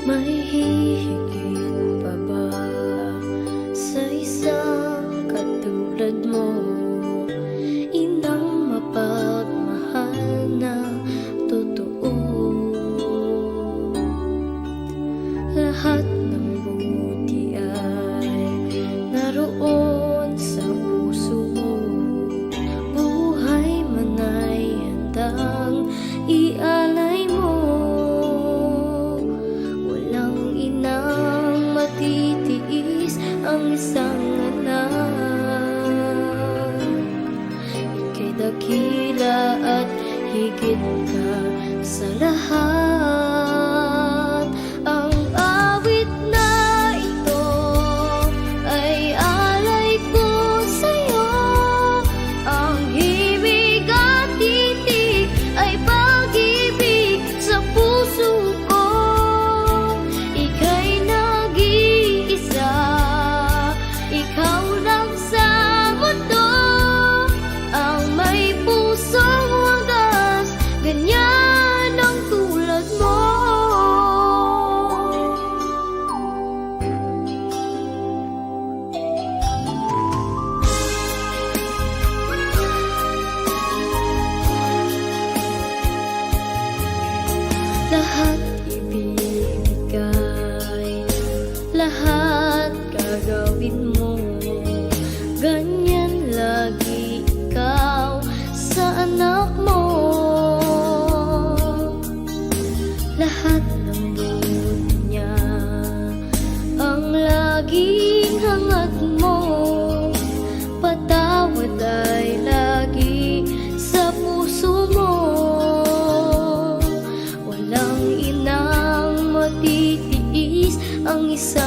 May hihigit pa ba sa isang katulad mo? Inang mapagmahal na totoo. Lahat ng buti ay naroon sa puso mo. Buhay man ay handang ialay mo. Walang inang matitiis ang isang anak. Ika'y dakila at higit ka sa lahat. Ang awit na ito ay alay ko sa'yo. Ang himig at titig ay pag-ibig sa puso ko. Ika'y nag-iisa, ikaw lang sa mundo. Ang may pusong wagas, ganyan ang tulad mo. Lahat ibibigay, lahat gagawin mo. Ganyan lagi ikaw sa anak mo. Lahat ng buti niya ang laging hangat mo. Patawad ay lagi sa puso mo. Walang inang matitiis ang isa